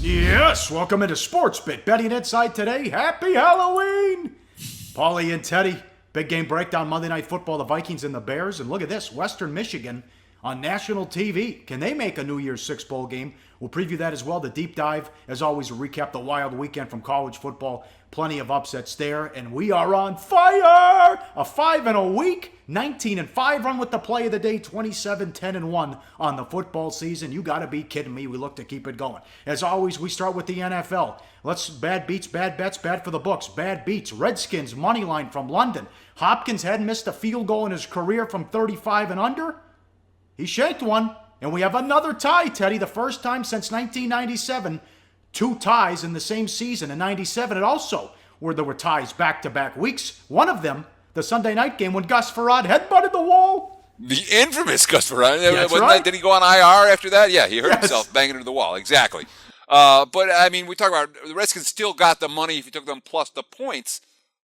Yes, welcome into Sports Bit Betting Inside today. Happy Halloween! Paulie and Teddy, big game breakdown Monday Night Football, the Vikings and the Bears. And look at this, Western Michigan on national TV. Can they make a New Year's Six bowl game? We'll preview that as well. The deep dive, as always, will recap the wild weekend from college football. Plenty of upsets there, and we are on fire! A 5-0 week, 19-5 run with the play of the day, 27-10-1 on the football season. You gotta be kidding me. We look to keep it going. As always, we start with the NFL. Let's bad beats, bad bets, bad for the books. Bad beats. Redskins money line from London. Hopkins hadn't missed a field goal in his career from 35 and under. He shanked one, and we have another tie, Teddy. The first time since 1997. 2 ties in the same season. In 97, it also where there were ties back-to-back weeks. One of them, the Sunday night game when Gus Farad headbutted the wall. The infamous Gus Farad. That's right. Did he go on IR after that? Yeah, he hurt himself banging into the wall. Exactly. But, I mean, we talk about the Redskins still got the money if you took them plus the points.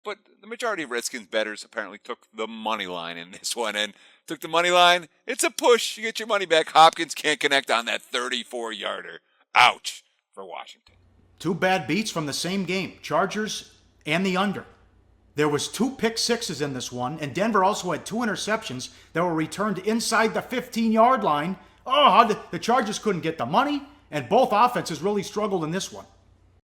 But the majority of Redskins bettors apparently took the money line in this one. And took the money line. It's a push. You get your money back. Hopkins can't connect on that 34-yarder. Ouch. For Washington. 2 bad beats from the same game, Chargers and the under. There was 2 pick sixes in this one, and Denver also had 2 interceptions that were returned inside the 15-yard line. Oh, the Chargers couldn't get the money, and both offenses really struggled in this one.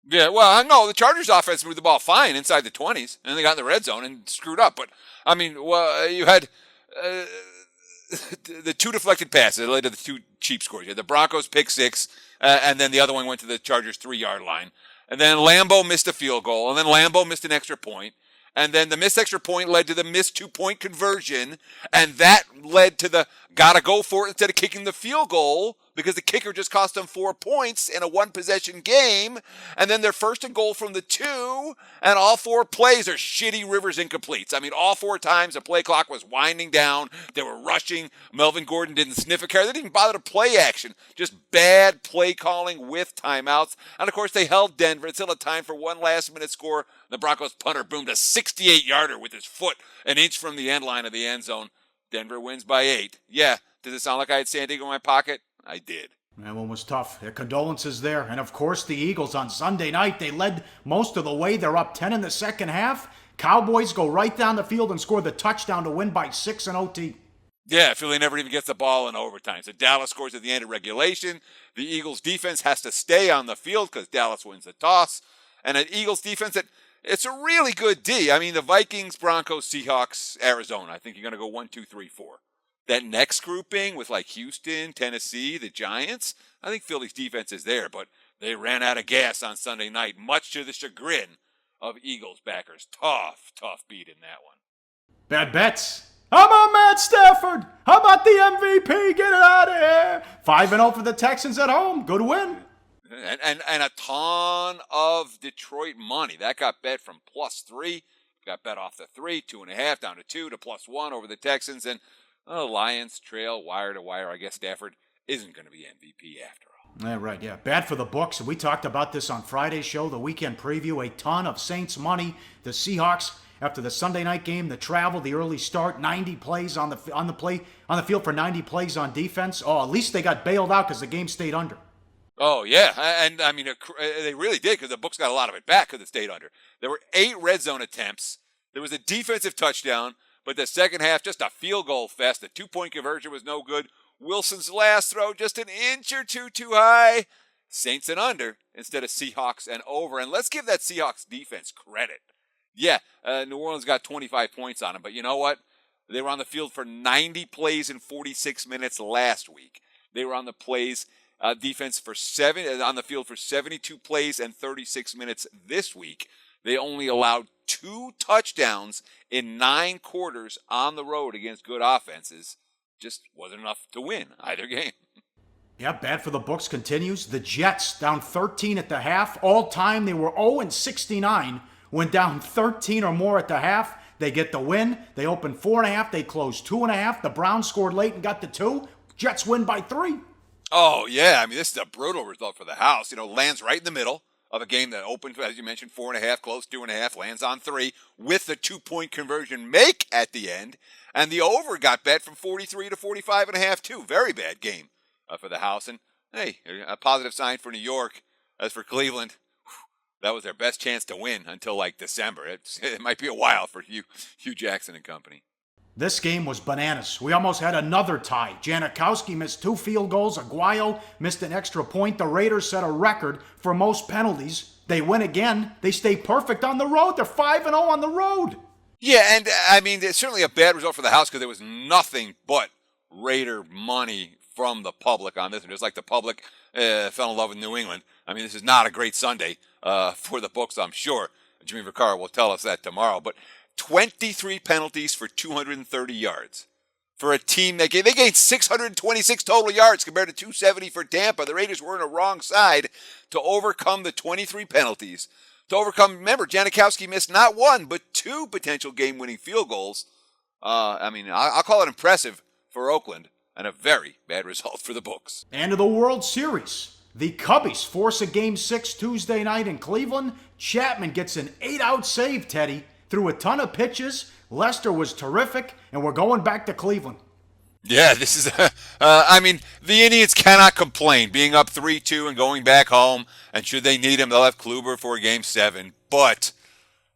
Yeah, well, no, the Chargers offense moved the ball fine inside the 20s, and they got in the red zone and screwed up. But, I mean, well, you had the 2 deflected passes that led to the 2 cheap scores. You had the Broncos pick 6, and then the other one went to the Chargers 3-yard line. And then Lambeau missed a field goal, and then Lambeau missed an extra point. And then the missed extra point led to the missed 2-point conversion, and that led to the gotta go for it instead of kicking the field goal because the kicker just cost them 4 points in a 1-possession game. And then their 1st and goal from the 2, and all 4 plays are shitty Rivers incompletes. I mean, all 4 times the play clock was winding down. They were rushing. Melvin Gordon didn't sniff a carry. They didn't even bother to play action. Just bad play calling with timeouts. And, of course, they held Denver until a time for one last-minute score. The Broncos punter boomed a 68-yarder with his foot an inch from the end line of the end zone. Denver wins by 8. Yeah, does it sound like I had San Diego in my pocket? I did. That one was tough. Their condolences there. And, of course, the Eagles on Sunday night, they led most of the way. They're up 10 in the second half. Cowboys go right down the field and score the touchdown to win by 6 in OT. Yeah, Philly never even gets the ball in overtime. So Dallas scores at the end of regulation. The Eagles' defense has to stay on the field because Dallas wins the toss. And an Eagles defense it's a really good D. I mean, the Vikings, Broncos, Seahawks, Arizona. I think you're going to go 1, 2, 3, 4. That next grouping with like Houston, Tennessee, the Giants, I think Philly's defense is there, but they ran out of gas on Sunday night, much to the chagrin of Eagles backers. Tough beat in that one. Bad bets. How about Matt Stafford? How about the MVP? Get it out of here. 5-0 for the Texans at home. Good win. And a ton of Detroit money. That got bet from +3. Got bet off the 3, 2.5, down to 2 to +1 over the Texans. And Lions trail wire to wire. I guess Stafford isn't going to be MVP after all. Yeah, right, yeah. Bad for the books. And we talked about this on Friday's show, the weekend preview. A ton of Saints money. The Seahawks, after the Sunday night game, the travel, the early start, 90 plays on the field for 90 plays on defense. Oh, at least they got bailed out because the game stayed under. Oh, yeah. And, I mean, they really did because the books got a lot of it back because it stayed under. There were 8 red zone attempts. There was a defensive touchdown, but the second half, just a field goal fest. The 2-point conversion was no good. Wilson's last throw, just an inch or two too high. Saints and under instead of Seahawks and over. And let's give that Seahawks defense credit. Yeah, New Orleans got 25 points on them, but you know what? They were on the field for 90 plays in 46 minutes last week. They were on the plays defense on the field for 72 plays and 36 minutes this week. They only allowed 2 touchdowns in 9 quarters on the road against good offenses. Just wasn't enough to win either game. Yeah, bad for the books continues. The Jets down 13 at the half. All time they were 0-69. Went down 13 or more at the half. They get the win. They opened 4.5. They closed 2.5. The Browns scored late and got the 2. Jets win by 3. Oh, yeah. I mean, this is a brutal result for the house. You know, lands right in the middle of a game that opened, as you mentioned, 4.5, closed 2.5, lands on 3, with the 2-point conversion make at the end. And the over got bet from 43 to 45.5, too. Very bad game for the house. And, hey, a positive sign for New York. As for Cleveland, that was their best chance to win until like December. It might be a while for Hugh Jackson and company. This game was bananas. We almost had another tie. Janikowski missed 2 field goals. Aguayo missed an extra point. The Raiders set a record for most penalties. They win again. They stay perfect on the road. They're 5-0 on the road. Yeah, and I mean, it's certainly a bad result for the house because there was nothing but Raider money from the public on this one. Just like the public fell in love with New England. I mean, this is not a great Sunday for the books, I'm sure. Jimmy Vaccaro will tell us that tomorrow. But 23 penalties for 230 yards. For a team that they gained 626 total yards compared to 270 for Tampa. The Raiders were on a wrong side to overcome the 23 penalties. To overcome, remember, Janikowski missed not 1, but 2 potential game-winning field goals. I'll call it impressive for Oakland and a very bad result for the books. And to the World Series. The Cubbies force a Game 6 Tuesday night in Cleveland. Chapman gets an 8-out save, Teddy. Threw a ton of pitches. Lester was terrific, and we're going back to Cleveland. Yeah, this is, the Indians cannot complain, being up 3-2 and going back home, and should they need him, they'll have Kluber for Game 7, but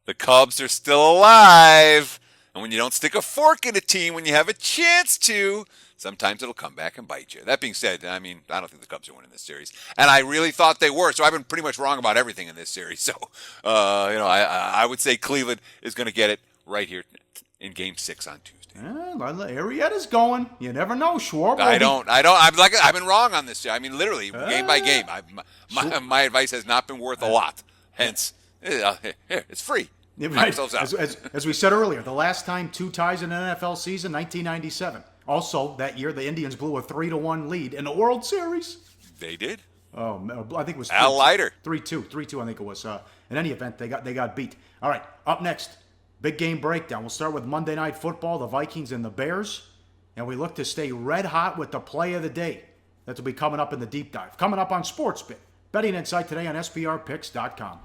the Cubs are still alive, and when you don't stick a fork in a team when you have a chance to, sometimes it'll come back and bite you. That being said, I don't think the Cubs are winning this series, and I really thought they were, so I've been pretty much wrong about everything in this series, so, I would say Cleveland is going to get it right here in Game 6 on Tuesday. Arrieta's going. You never know, Schwarber. I've been wrong on this. Literally, game by game. My advice has not been worth a lot. Hence, it's free. Right. As we said earlier, the last time 2 ties in an NFL season, 1997. Also, that year, the Indians blew a 3-1 lead in the World Series. They did? Oh, I think it was Al Leiter. 3-2, I think it was. In any event, they got beat. All right, up next. Big game breakdown. We'll start with Monday Night Football, the Vikings and the Bears. And we look to stay red hot with the play of the day. That will be coming up in the deep dive. Coming up on SportsBit. Betting Insight today on SPRPicks.com.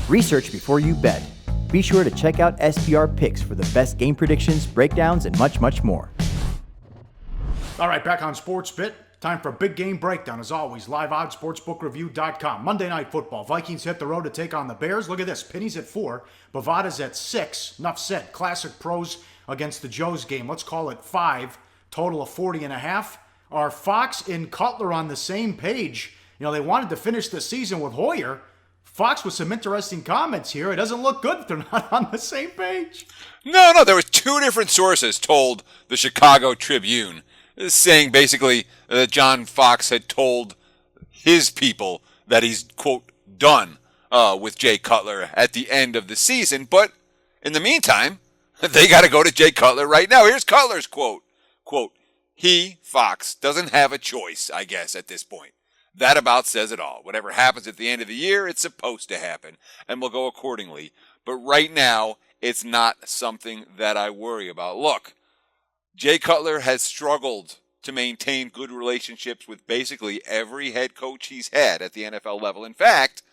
Research before you bet. Be sure to check out SPR Picks for the best game predictions, breakdowns, and much, much more. All right, back on SportsBit. Time for big game breakdown. As always, live on sportsbookreview.com. Monday Night Football. Vikings hit the road to take on the Bears. Look at this. Penny's at 4. Bovada's at 6. Enough said. Classic pros against the Joes game. Let's call it 5. Total of 40.5. Are Fox and Cutler on the same page? They wanted to finish the season with Hoyer. Fox with some interesting comments here. It doesn't look good if they're not on the same page. No. There were 2 different sources told the Chicago Tribune, saying basically that John Fox had told his people that he's, quote, done with Jay Cutler at the end of the season. But in the meantime, they got to go to Jay Cutler right now. Here's Cutler's quote. Quote, he, Fox, doesn't have a choice, I guess, at this point. That about says it all. Whatever happens at the end of the year, it's supposed to happen, and we'll go accordingly. But right now, it's not something that I worry about. Look, Jay Cutler has struggled to maintain good relationships with basically every head coach he's had at the NFL level. In fact,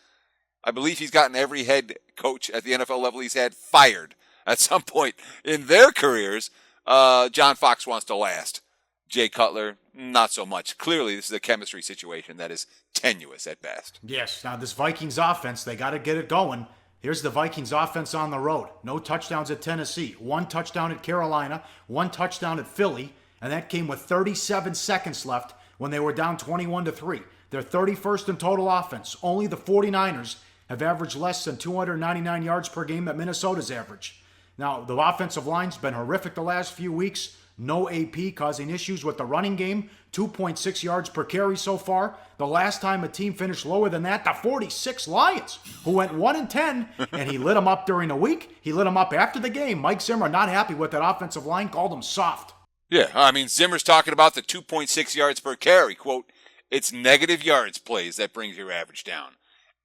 I believe he's gotten every head coach at the NFL level he's had fired at some point in their careers. John Fox wants to last. Jay Cutler, not so much. Clearly, this is a chemistry situation that is tenuous at best. Yes. Now, this Vikings offense, they got to get it going. Here's the Vikings offense on the road. No touchdowns at Tennessee. 1 touchdown at Carolina. 1 touchdown at Philly. And that came with 37 seconds left when they were down 21-3. They're 31st in total offense. Only the 49ers have averaged less than 299 yards per game that Minnesota's average. Now, the offensive line's been horrific the last few weeks. No AP causing issues with the running game. 2.6 yards per carry so far. The last time a team finished lower than that, the 46 Lions, who went 1-10, and he lit them up during the week. He lit them up after the game. Mike Zimmer, not happy with that offensive line, called them soft. Yeah, Zimmer's talking about the 2.6 yards per carry. Quote, it's negative yards plays that brings your average down.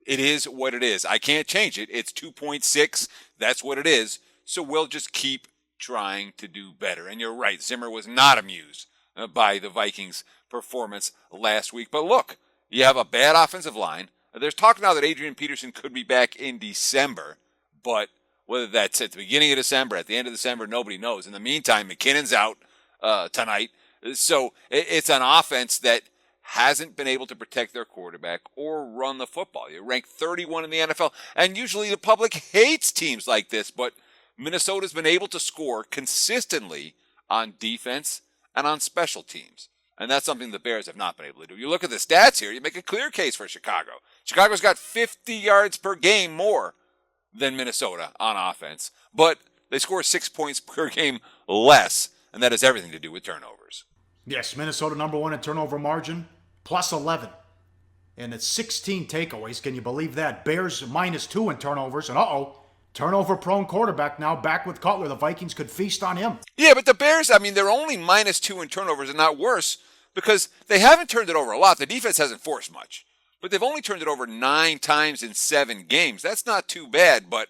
It is what it is. I can't change it. It's 2.6. That's what it is. So we'll just keep trying to do better. And you're right, Zimmer was not amused by the Vikings' performance last week. But look, you have a bad offensive line. There's talk now that Adrian Peterson could be back in December, but whether that's at the beginning of December, at the end of December, nobody knows. In the meantime, McKinnon's out tonight. So it's an offense that hasn't been able to protect their quarterback or run the football. You're ranked 31 in the NFL, and usually the public hates teams like this, but Minnesota's been able to score consistently on defense and on special teams. And that's something the Bears have not been able to do. You look at the stats here, you make a clear case for Chicago. Chicago's got 50 yards per game more than Minnesota on offense, but they score 6 points per game less, and that has everything to do with turnovers. Yes, Minnesota number one in turnover margin, plus 11. And it's 16 takeaways. Can you believe that? Bears -2 in turnovers. And turnover-prone quarterback now back with Cutler. The Vikings could feast on him. Yeah, but the Bears, they're only -2 in turnovers and not worse because they haven't turned it over a lot. The defense hasn't forced much. But they've only turned it over 9 times in 7 games. That's not too bad, but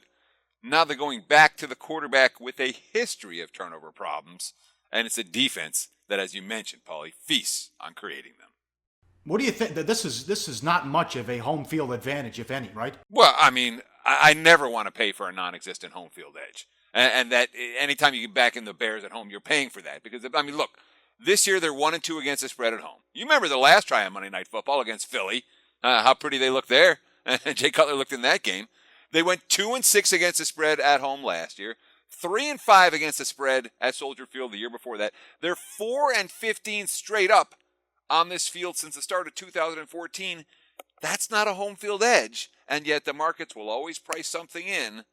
now they're going back to the quarterback with a history of turnover problems. And it's a defense that, as you mentioned, Paulie, feasts on creating them. What do you think? That this is not much of a home field advantage, if any, right? Well, I never want to pay for a non-existent home field edge. And that anytime you get back in the Bears at home, you're paying for that. Because, look, this year they're 1-2 against the spread at home. You remember the last try on Monday Night Football against Philly, how pretty they looked there. And Jay Cutler looked in that game. They went 2-6 against the spread at home last year. 3-5 against the spread at Soldier Field the year before that. They're 4-15 straight up on this field since the start of 2014. That's not a home field edge, and yet the markets will always price something in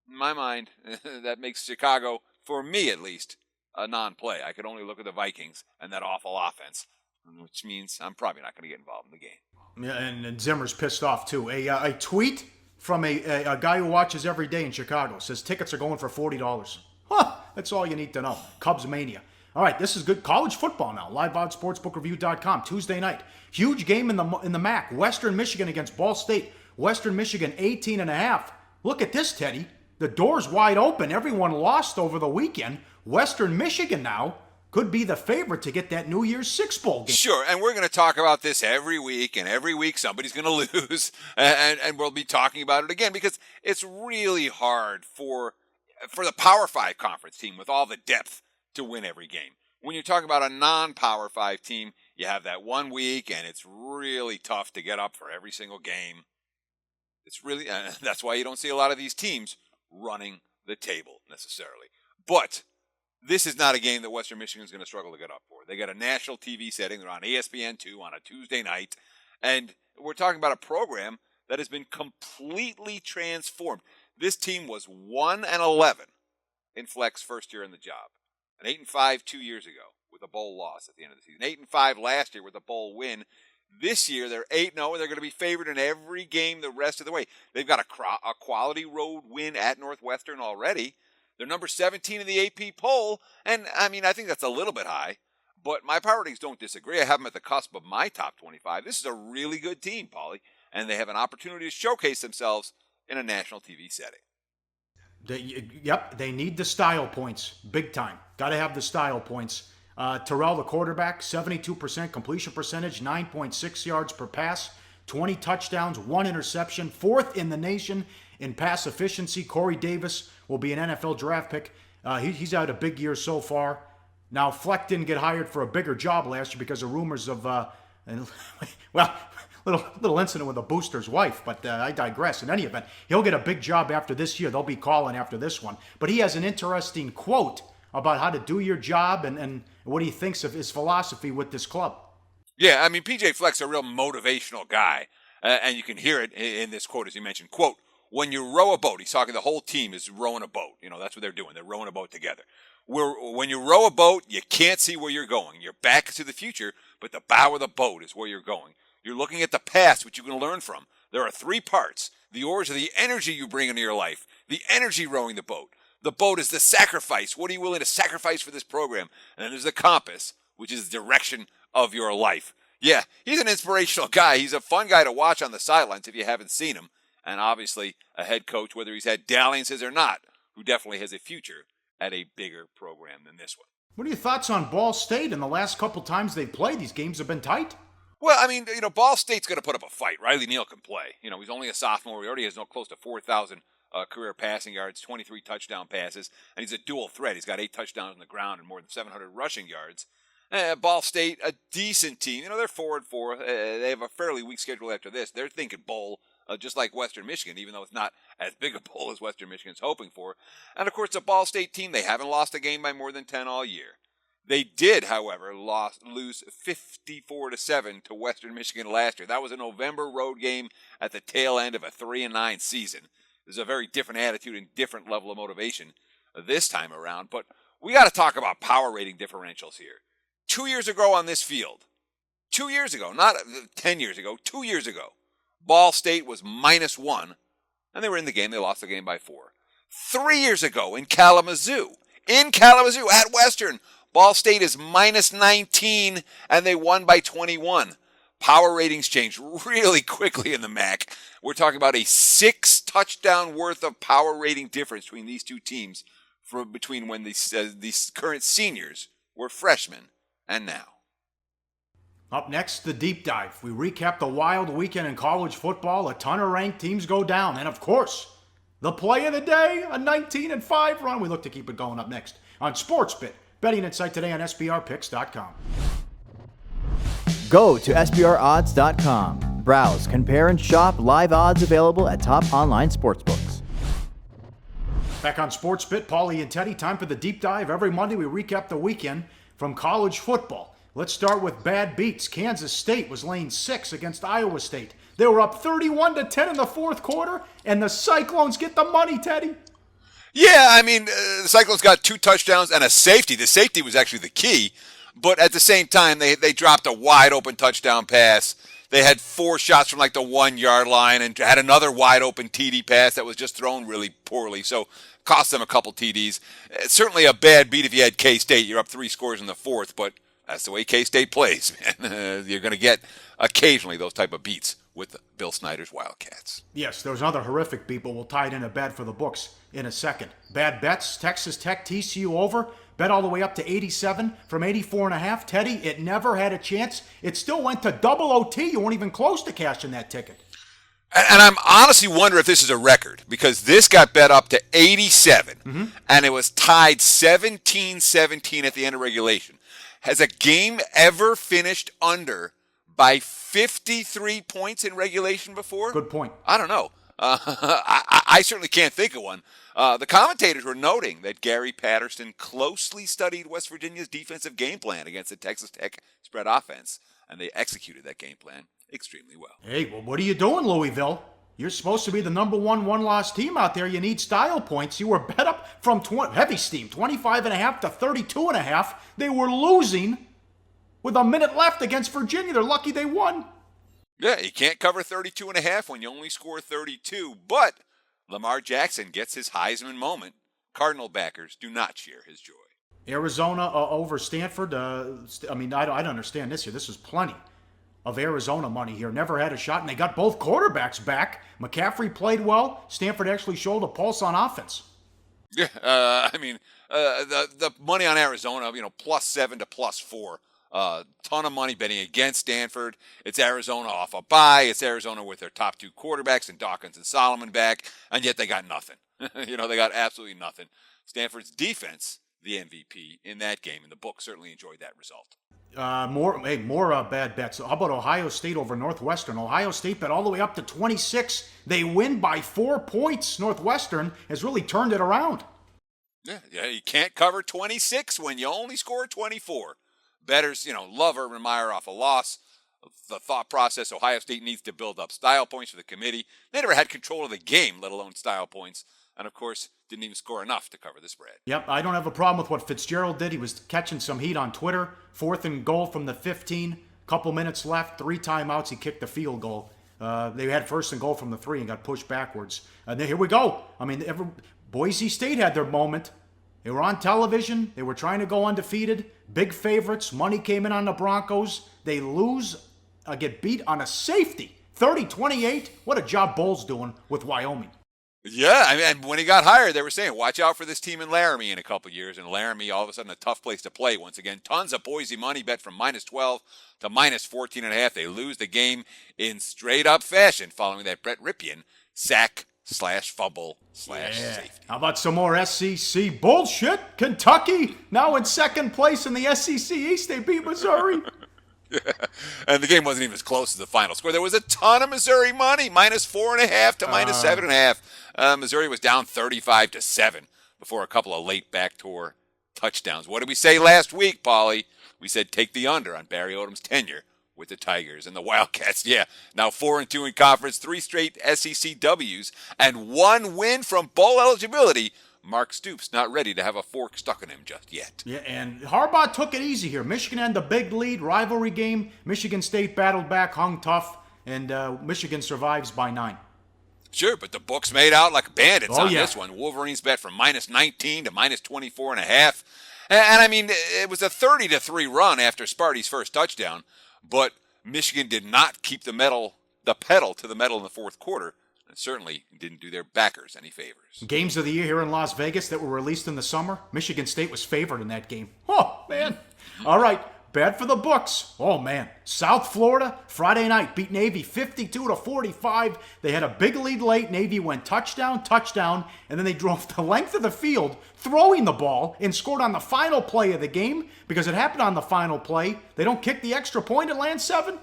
my mind, that makes Chicago, for me at least, a non-play. I could only look at the Vikings and that awful offense, which means I'm probably not going to get involved in the game. Yeah, and Zimmer's pissed off, too. A tweet from a guy who watches every day in Chicago says tickets are going for $40. Huh, that's all you need to know. Cubs mania. All right, this is good college football now. LiveOddsSportsBookReview.com, Tuesday night. Huge game in the MAC. Western Michigan against Ball State. Western Michigan 18.5. Look at this, Teddy. The door's wide open. Everyone lost over the weekend. Western Michigan now could be the favorite to get that New Year's Six Bowl game. Sure, and we're going to talk about this every week, and every week somebody's going to lose, and we'll be talking about it again because it's really hard for the Power 5 conference team with all the depth to win every game. When you're talking about a non-Power 5 team, you have that 1 week, and it's really tough to get up for every single game. It's really that's why you don't see a lot of these teams running the table necessarily. But this is not a game that Western Michigan is going to struggle to get up for. They got a national TV setting. They're on ESPN2 on a Tuesday night. And we're talking about a program that has been completely transformed. This team was 1-11 in Fleck's first year in the job. An 8-5 2 years ago with a bowl loss at the end of the season. 8-5 last year with a bowl win. This year they're 8-0 and they're going to be favored in every game the rest of the way. They've got a quality road win at Northwestern already. They're number 17 in the AP poll, and I think that's a little bit high, but my power ratings don't disagree. I have them at the cusp of my top 25. This is a really good team, Paulie, and they have an opportunity to showcase themselves in a national TV setting. They need the style points, big time. Got to have the style points. Terrell, the quarterback, 72% completion percentage, 9.6 yards per pass, 20 touchdowns, 1 interception, 4th in the nation in pass efficiency. Corey Davis will be an NFL draft pick. He's had a big year so far. Now, Fleck didn't get hired for a bigger job last year because of rumors of, little incident with a booster's wife, but I digress. In any event, he'll get a big job after this year. They'll be calling after this one. But he has an interesting quote about how to do your job and what he thinks of his philosophy with this club. Yeah, PJ Fleck's a real motivational guy, and you can hear it in this quote, as you mentioned. Quote, when you row a boat, he's talking the whole team is rowing a boat. That's what they're doing. They're rowing a boat together. When you row a boat, you can't see where you're going. Your back is to the future, but the bow of the boat is where you're going. You're looking at the past, which you can learn from. There are 3 parts. The oars are the energy you bring into your life, the energy rowing the boat. The boat is the sacrifice. What are you willing to sacrifice for this program? And then there's the compass, which is the direction of your life. Yeah, he's an inspirational guy. He's a fun guy to watch on the sidelines if you haven't seen him. And obviously a head coach, whether he's had dalliances or not, who definitely has a future at a bigger program than this one. What are your thoughts on Ball State? In the last couple times they've played, these games have been tight. Well, Ball State's going to put up a fight. Riley Neal can play. He's only a sophomore. He already has close to 4,000 career passing yards, 23 touchdown passes, and he's a dual threat. He's got 8 touchdowns on the ground and more than 700 rushing yards. Ball State, a decent team. They're 4-4. They have a fairly weak schedule after this. They're thinking bowl, just like Western Michigan, even though it's not as big a bowl as Western Michigan's hoping for. And of course, the Ball State team, they haven't lost a game by more than 10 all year. They did, however, lose 54-7 to Western Michigan last year. That was a November road game at the tail end of a 3-9 season. There's a very different attitude and different level of motivation this time around. But we got to talk about power rating differentials here. 2 years ago on this field, 2 years ago, not 10 years ago, 2 years ago, Ball State was -1, and they were in the game. They lost the game by 4. 3 years ago in Kalamazoo, at Western, Ball State is -19, and they won by 21. Power ratings changed really quickly in the MAC. We're talking about a 6-touchdown worth of power rating difference between these two teams between when these current seniors were freshmen and now. Up next, the deep dive. We recap the wild weekend in college football. A ton of ranked teams go down. And of course, the play of the day, a 19-5 run. We look to keep it going up next on SportsBit. Betting insight today on SBRpicks.com. Go to SBRodds.com. Browse, compare, and shop live odds available at top online sportsbooks. Back on SportsBit, Paulie and Teddy. Time for the deep dive. Every Monday we recap the weekend from college football. Let's start with bad beats. Kansas State was laying 6 against Iowa State. They were up 31-10 in the fourth quarter, and the Cyclones get the money, Teddy. Yeah, I mean, the Cyclones got 2 touchdowns and a safety. The safety was actually the key, but at the same time, they dropped a wide-open touchdown pass. They had 4 shots from like the 1-yard line and had another wide-open TD pass that was just thrown really poorly, so cost them a couple TDs. It's certainly a bad beat if you had K-State. You're up 3 scores in the fourth, but that's the way K-State plays, man. You're going to get occasionally those type of beats with Bill Snyder's Wildcats. Yes, there was another horrific beat, but we'll tie it in a bad for the books in a second. Bad bets, Texas Tech, TCU over. Bet all the way up to 87 from 84.5. Teddy, it never had a chance. It still went to double OT. You weren't even close to cashing that ticket. And I'm honestly wondering if this is a record, because this got bet up to 87, and it was tied 17-17 at the end of regulation. Has a game ever finished under by 53 points in regulation before? Good point. I don't know. I certainly can't think of one. The commentators were noting that Gary Patterson closely studied West Virginia's defensive game plan against the Texas Tech spread offense, and they executed that game plan extremely well. Hey, well, what are you doing, Louisville? You're supposed to be the number one-loss team out there. You need style points. You were bet up from heavy steam, 25.5 to 32.5. They were losing with a minute left against Virginia. They're lucky they won. Yeah, you can't cover 32.5 when you only score 32, but Lamar Jackson gets his Heisman moment. Cardinal backers do not share his joy. Arizona over Stanford. I don't understand this here. This is plenty of Arizona money here. Never had a shot, and they got both quarterbacks back. McCaffrey played well. Stanford actually showed a pulse on offense. Yeah, the money on Arizona, +7 to +4. Ton of money betting against Stanford. It's Arizona off a bye. It's Arizona with their top 2 quarterbacks and Dawkins and Solomon back, and yet they got nothing. They got absolutely nothing. Stanford's defense, the MVP in that game, and the book certainly enjoyed that result. More bad bets. How about Ohio State over Northwestern? Ohio State bet all the way up to 26. They win by 4 points. Northwestern has really turned it around. Yeah, you can't cover 26 when you only score 24. Bettors, love Urban Meyer off a loss. The thought process, Ohio State needs to build up style points for the committee. They never had control of the game, let alone style points. And, of course, didn't even score enough to cover the spread. Yep, I don't have a problem with what Fitzgerald did. He was catching some heat on Twitter. 4th and goal from the 15. Couple minutes left. 3 timeouts. He kicked the field goal. They had 1st and goal from the 3 and got pushed backwards. And then here we go. Boise State had their moment. They were on television. They were trying to go undefeated. Big favorites. Money came in on the Broncos. They lose, get beat on a safety. 30-28. What a job Bowles doing with Wyoming. Yeah, and when he got hired, they were saying, watch out for this team in Laramie in a couple years. And Laramie, all of a sudden, a tough place to play once again. Tons of Boise money bet from -12 to -14.5. They lose the game in straight-up fashion following that Brett Ripien sack /fumble/safety. How about some more SEC bullshit? Kentucky now in second place in the SEC East. They beat Missouri. And the game wasn't even as close as the final score. There was a ton of Missouri money, -4.5 to -7.5. Missouri was down 35-7 before a couple of late backdoor touchdowns. What did we say last week, Paulie? We said take the under on Barry Odom's tenure with the Tigers and the Wildcats. Yeah, now 4-2 in conference, 3 straight SEC W's, and 1 win from bowl eligibility. Mark Stoops not ready to have a fork stuck in him just yet. Yeah, and Harbaugh took it easy here. Michigan had the big lead, rivalry game. Michigan State battled back, hung tough, and Michigan survives by 9. Sure, but the books made out like bandits on this one. Wolverines bet from -19 to -24.5. And I mean, it was a 30-3 run after Sparty's first touchdown, but Michigan did not keep the pedal to the metal in the fourth quarter. And certainly didn't do their backers any favors. Games of the year here in Las Vegas that were released in the summer. Michigan State was favored in that game. Oh, man. All right. Bad for the books. Oh, man. South Florida, Friday night, beat Navy 52-45. They had a big lead late. Navy went touchdown, and then they drove the length of the field throwing the ball and scored on the final play of the game because it happened on the final play. They don't kick the extra point, it lands 7.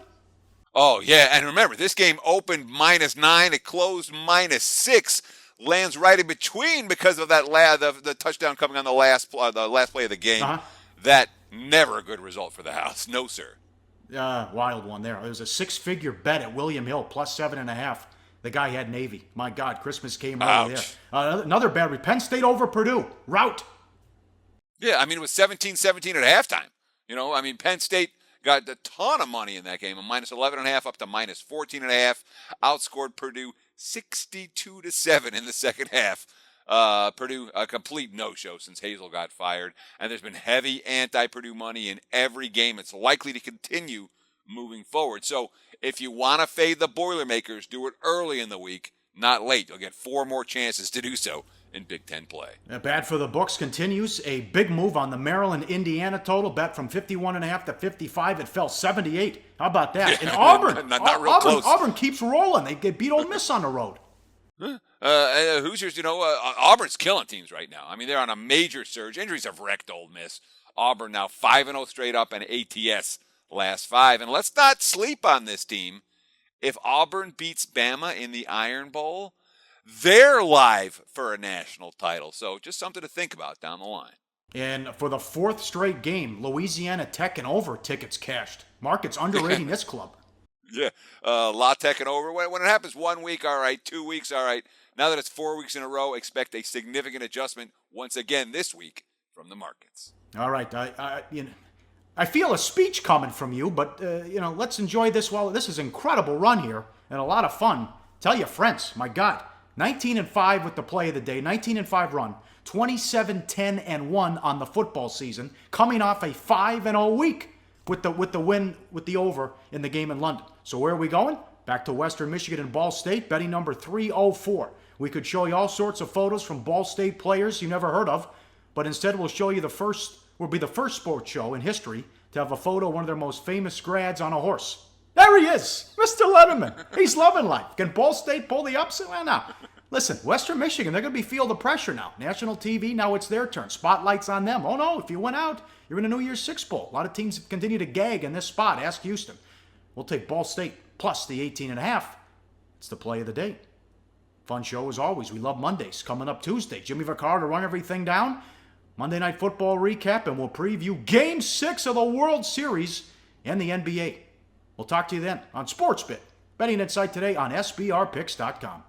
Oh, yeah, and remember, this game opened -9. It closed -6. Lands right in between because of that the touchdown coming on the last play of the game. That never a good result for the house. No, sir. Wild one there. There was a 6-figure bet at William Hill, +7.5. The guy had Navy. My God, Christmas came early there. Another bad. Penn State over Purdue. Rout. Yeah, I mean, it was 17-17 at halftime. You know, I mean, Penn State got a ton of money in that game, a -11.5 up to -14.5. Outscored Purdue 62-7 in the second half. Purdue, a complete no-show since Hazel got fired. And there's been heavy anti-Purdue money in every game. It's likely to continue moving forward. So if you want to fade the Boilermakers, do it early in the week, not late. You'll get 4 more chances to do so in Big Ten play. Bad for the books continues. A big move on the Maryland-Indiana total. Bet from 51.5 to 55. It fell 78. How about that? And Auburn. not real close. Auburn keeps rolling. They get beat Ole Miss on the road. Hoosiers, Auburn's killing teams right now. I mean, they're on a major surge. Injuries have wrecked Ole Miss. Auburn now 5-0 straight up and ATS last 5. And let's not sleep on this team. If Auburn beats Bama in the Iron Bowl, they're live for a national title. So just something to think about down the line. And for the 4th straight game, Louisiana Tech and over tickets cashed. Market's underrating this club. Yeah, La Tech and over. When it happens 1 week, all right. 2 weeks, all right. Now that it's 4 weeks in a row, expect a significant adjustment once again this week from the markets. All right. I feel a speech coming from you, but, let's enjoy this while this is an incredible run here and a lot of fun. Tell your friends, my God. 19-5 with the play of the day, 19-5 run, 27-10-1 on the football season, coming off a 5-0 week with the win with the over in the game in London. So where are we going? Back to Western Michigan and Ball State, betting number 304. We could show you all sorts of photos from Ball State players you never heard of, but instead we'll show you we'll be the first sports show in history to have a photo of one of their most famous grads on a horse. There he is, Mr. Letterman. He's loving life. Can Ball State pull the upset? Well, now, listen, Western Michigan, they're going to feel the pressure now. National TV, now it's their turn. Spotlight's on them. Oh, no, if you went out, you're in a New Year's Six Bowl. A lot of teams continue to gag in this spot. Ask Houston. We'll take Ball State plus the 18.5. It's the play of the day. Fun show as always. We love Mondays. Coming up Tuesday, Jimmy Vaccaro to run everything down. Monday Night Football recap, and we'll preview Game 6 of the World Series and the NBA. We'll talk to you then on SportsBit. Betting Insight today on SBRPicks.com.